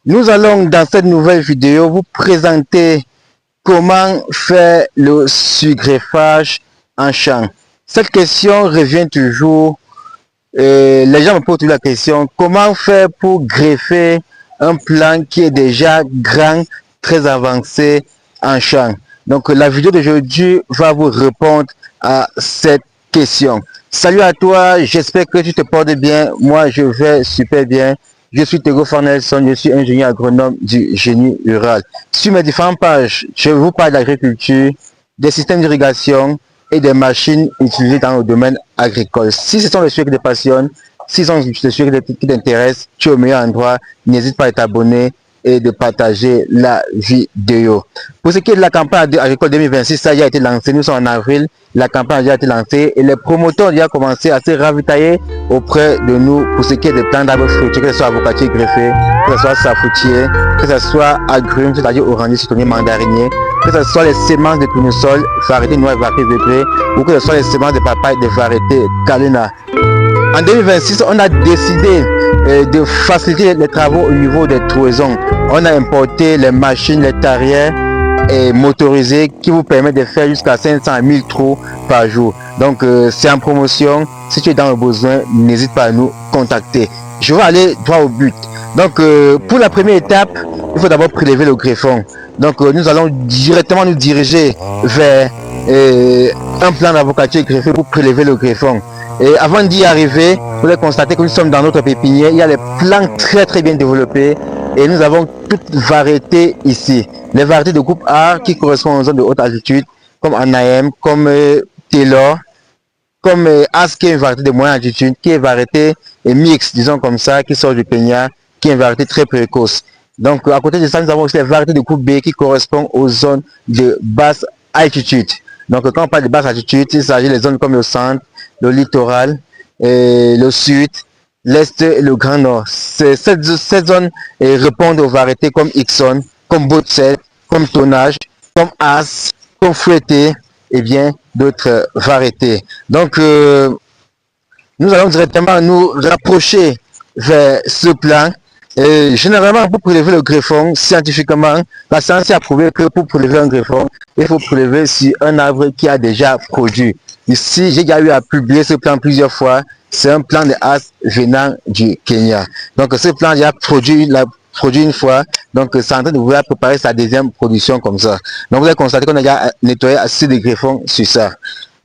Nous allons dans cette nouvelle vidéo vous présenter comment faire le surgreffage en champ. Cette question revient toujours. Les gens me posent toujours la question, comment faire pour greffer un plan qui est déjà grand, très avancé en champ. Donc la vidéo d'aujourd'hui va vous répondre à cette question. Salut à toi, j'espère que tu te portes bien. Moi, je vais super bien. Je suis Tego Farnelson, je suis ingénieur agronome du génie rural. Sur mes différentes pages, je vous parle d'agriculture, des systèmes d'irrigation et des machines utilisées dans le domaine agricole. Si ce sont les sujets qui te passionnent, si ce sont les sujets qui t'intéressent, tu es au meilleur endroit. N'hésite pas à t'abonner et de partager la vidéo. Pour ce qui est de la campagne agricole 2026, ça a déjà été lancé. Nous sommes en avril, la campagne a déjà été lancée et les promoteurs ont déjà commencé à se ravitailler auprès de nous pour ce qui est des plants d'arbres fruitiers, que ce soit avocatier greffé, que ce soit safoutier, que ce soit agrumes, c'est-à-dire orange, citronnier, mandarinier, que ce soit les semences de tournesol, variété noire, variété degré, ou que ce soit les semences de papaye de variété Kalena. En 2026, on a décidé de faciliter les travaux au niveau des trouaisons. On a importé les machines, les tarières et motorisées qui vous permettent de faire jusqu'à 500 à 1000 trous par jour. Donc c'est en promotion. Si tu es dans le besoin, n'hésite pas à nous contacter. Je vais aller droit au but. Donc pour la première étape, il faut d'abord prélever le greffon. Donc nous allons directement nous diriger vers un plan d'avocatier greffé pour prélever le greffon. Et avant d'y arriver, vous allez constater que nous sommes dans notre pépinière. Il y a les plants très bien développés et nous avons toutes variétés ici. Les variétés de groupe A qui correspondent aux zones de haute altitude, comme Anaheim, comme Taylor, comme As qui est une variété de moyenne altitude, qui est variété mixte, disons comme ça, qui sort du Kenya, qui est une variété très précoce. Donc à côté de ça, nous avons aussi les variétés de groupe B qui correspondent aux zones de basse altitude. Donc quand on parle de basse altitude, il s'agit des zones comme le centre, le littoral, le sud, l'est et le grand nord. Cette zone répondent aux variétés comme Ixon, comme Botset, comme Tonnage, comme As, comme Fouetté et bien d'autres variétés. Donc nous allons directement nous rapprocher vers ce plan. Et généralement, pour prélever le greffon, scientifiquement, la science a prouvé que pour prélever un greffon, il faut prélever sur un arbre qui a déjà produit. Ici, j'ai déjà eu à publier ce plan plusieurs fois. C'est un plan de as venant du Kenya. Donc, ce plan a produit une fois. Donc, c'est en train de vouloir préparer sa deuxième production comme ça. Donc, vous allez constater qu'on a déjà nettoyé assez de greffons sur ça.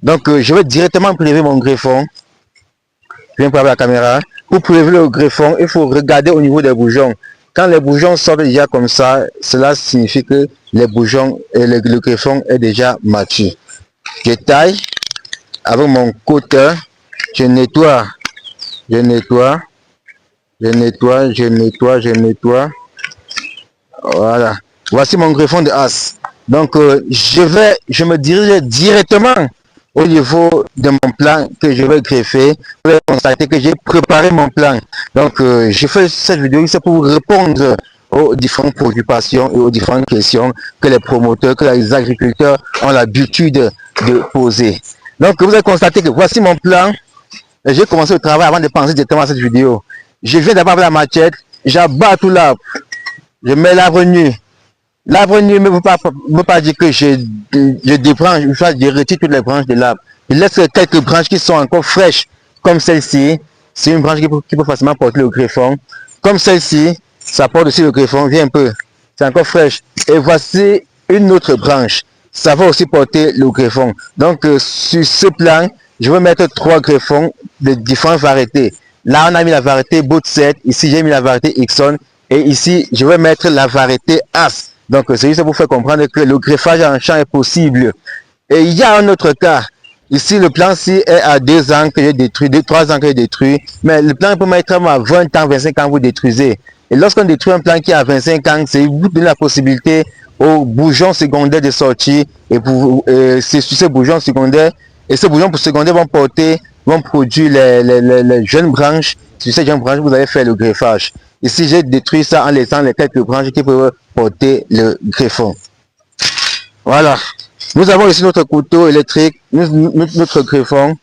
Donc, je vais directement prélever mon greffon. Je viens pour la caméra. Pour prélever le greffon, il faut regarder au niveau des bourgeons. Quand les bourgeons sortent déjà comme ça, cela signifie que les bourgeons et le greffon est déjà mature. Je taille avec mon cutter, je nettoie. Voilà. Voici mon greffon de as. Donc je me dirige directement au niveau de mon plan que je vais greffer. Vous allez constater que j'ai préparé mon plan. Donc je fais cette vidéo c'est pour répondre aux différentes préoccupations et aux différentes questions que les promoteurs, que les agriculteurs ont l'habitude de poser. Donc vous allez constater que voici mon plan. J'ai commencé le travail avant de penser directement à cette vidéo. Je viens d'abord avec la machette, j'abats tout l'arbre. Je mets l'arbre nu. L'arbre nu ne veut pas dire que je débranche, je retire toutes les branches de l'arbre. Je laisse quelques branches qui sont encore fraîches, comme celle-ci. C'est une branche qui peut facilement porter le greffon. Comme celle-ci, ça porte aussi le greffon, viens un peu. C'est encore fraîche. Et voici une autre branche. Ça va aussi porter le greffon. Donc, sur ce plan, je vais mettre 3 greffons de différentes variétés. Là, on a mis la variété Botset. Ici, j'ai mis la variété Ixon. Et ici, je vais mettre la variété As. Donc, c'est juste pour faire comprendre que le greffage en champ est possible. Et il y a un autre cas. Ici, le plan-ci est à 2 ans que j'ai détruit, 3 ans que j'ai détruit. Mais le plan peut mettre à 20 ans, 25 ans, vous détruisez. Et lorsqu'on détruit un plan qui a 25 ans, c'est vous donner la possibilité aux bourgeons secondaires de sortir. Et c'est sur ces bourgeons secondaires, et ces bourgeons secondaires vont produire les jeunes branches. Sur ces jeunes branches, vous allez faire le greffage. Ici, j'ai détruit ça en laissant les quelques branches qui peuvent porter le greffon. Voilà. Nous avons ici notre couteau électrique, notre greffon.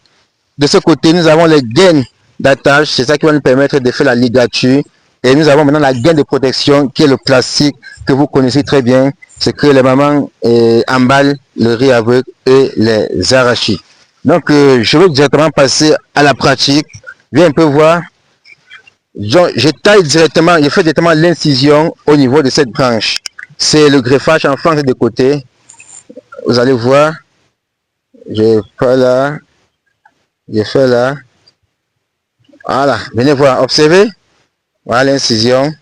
De ce côté, nous avons les gaines d'attache. C'est ça qui va nous permettre de faire la ligature Et nous avons maintenant la gaine de protection qui est le classique que vous connaissez très bien. C'est que les mamans emballent le riz aveugle et les arachides. Donc, je vais directement passer à la pratique. Viens un peu voir. Je taille directement, je fais directement l'incision au niveau de cette branche. C'est le greffage en flanc de côté. Vous allez voir. Je fais là. Je fais là. Voilà. Venez voir. Observez. Voilà l'incision.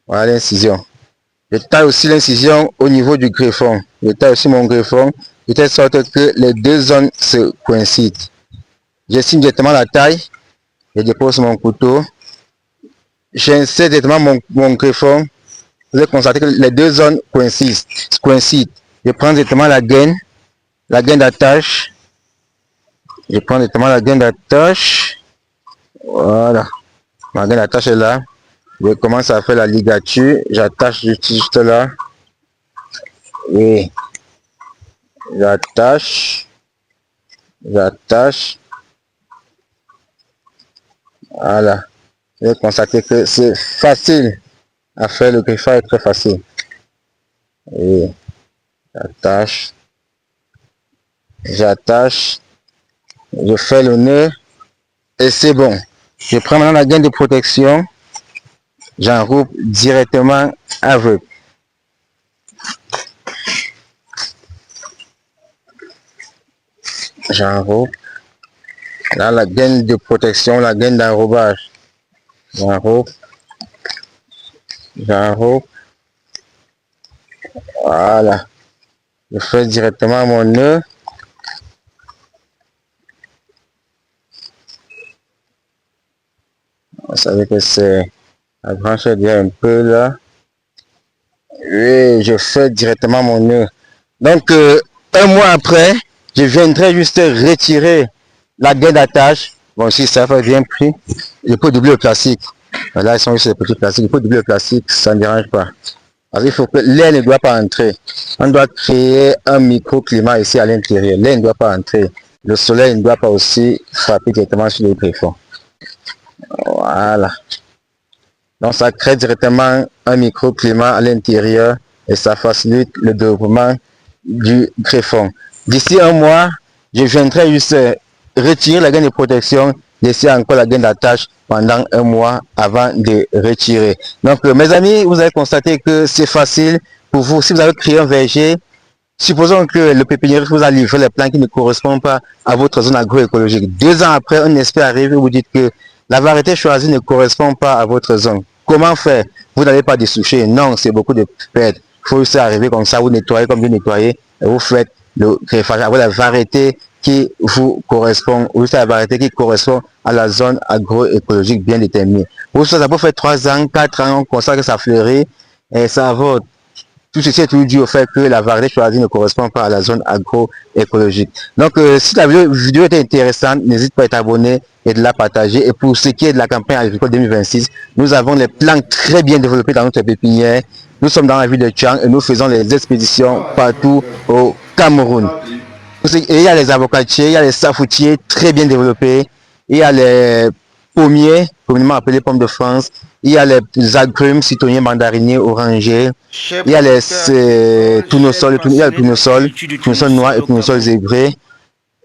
Voilà l'incision. Je taille aussi l'incision au niveau du greffon. Je taille aussi mon greffon de telle sorte que les deux zones se coïncident. J'estime directement la taille. Je dépose mon couteau. J'insère directement mon greffon. Vous allez constater que les deux zones coïncident. Je prends directement la gaine d'attache. Je prends directement la gaine d'attache. Voilà. Ma gaine d'attache est là. Je commence à faire la ligature. J'attache juste là. Et j'attache. Voilà. Vous allez constater que c'est facile à faire. Le griffage est très facile. Et j'attache. Je fais le nœud. Et c'est bon. Je prends maintenant la gaine de protection. J'enrobe directement avec. J'enrobe. Là, la gaine de protection, la gaine d'enrobage. J'enrobe. Voilà. Je fais directement mon nœud. Vous savez que c'est la branche est bien un peu là. Et je fais directement mon nœud. Donc, un mois après, je viendrai juste retirer la gaine d'attache. Bon, si ça fait bien pris, je peux doubler le plastique. Là, ils sont juste les petits plastiques. Je peux doubler le plastique, ça ne dérange pas. Parce qu'il faut que l'air ne doit pas entrer. On doit créer un microclimat ici à l'intérieur. L'air ne doit pas entrer. Le soleil ne doit pas aussi frapper directement sur les greffons. Voilà. Donc ça crée directement un microclimat à l'intérieur et ça facilite le développement du greffon. D'ici un mois, je viendrai juste retirer la gaine de protection, laisser encore la gaine d'attache pendant un mois avant de retirer. Donc mes amis, vous avez constaté que c'est facile pour vous. Si vous avez créé un verger, supposons que le pépiniériste vous a livré les plants qui ne correspondent pas à votre zone agroécologique. 2 ans après, un expert arrive et vous dites que la variété choisie ne correspond pas à votre zone. Comment faire? Vous n'avez pas de soucher. Non, c'est beaucoup de pertes. Il faut juste arriver comme ça, vous nettoyez comme vous nettoyez et vous faites le greffage avec la variété qui vous correspond, ou la variété qui correspond à la zone agroécologique bien déterminée. Vous ça peut faire 3 ans, 4 ans, on constate que ça fleurit et ça va. Tout ceci est toujours dû au fait que la variété choisie ne correspond pas à la zone agroécologique. Donc, si la vidéo était intéressante, n'hésite pas à t'abonner et de la partager. Et pour ce qui est de la campagne agricole 2026, nous avons les plans très bien développés dans notre pépinière. Nous sommes dans la ville de Tchang et nous faisons les expéditions partout au Cameroun. Et il y a les avocatiers, il y a les safoutiers très bien développés, il y a les pommiers, communément appelés pommes de France, il y a les agrumes, citronniers, mandariniers, orangers, il y a les tournesols, il y a le tournesol noir et tournesol zébré.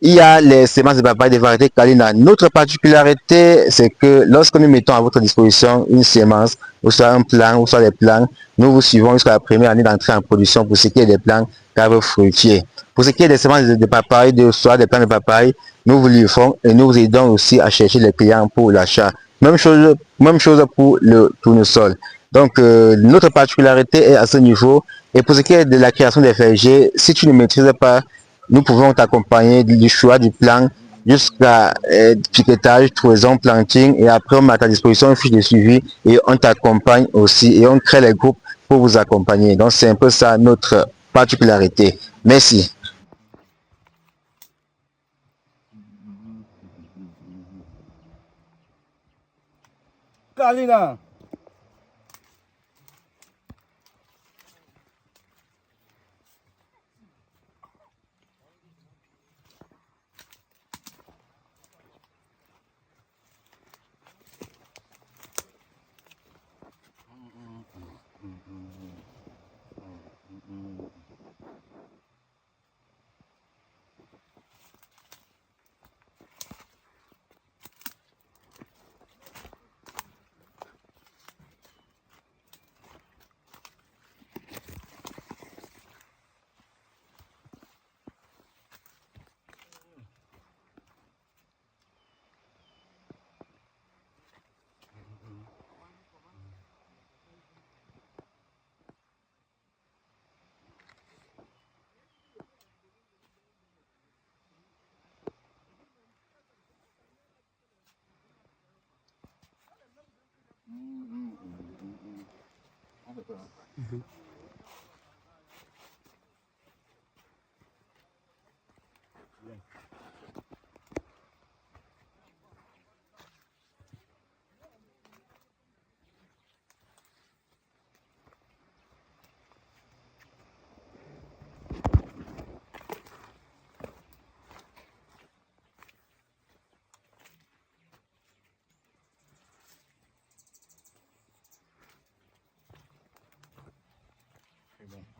Il y a les semences de papaye des variétés Kalina. Notre particularité, c'est que lorsque nous mettons à votre disposition une semence, ou soit un plan, ou soit des plants, nous vous suivons jusqu'à la première année d'entrée en production pour ce qui est des plants d'arbres fruitiers. Pour ce qui est des semences de papaye, soit des plants de papaye, nous vous livrons et nous vous aidons aussi à chercher les clients pour l'achat. Même chose pour le tournesol. Donc, notre particularité est à ce niveau. Et pour ce qui est de la création des vergers, si tu ne maîtrises pas, nous pouvons t'accompagner du choix du plan jusqu'à piquetage, trouaison, planting et après on met à ta disposition une fiche de suivi et on t'accompagne aussi et on crée les groupes pour vous accompagner. Donc c'est un peu ça notre particularité. Merci. Kalina. On fait pas. Bien. C'est bon.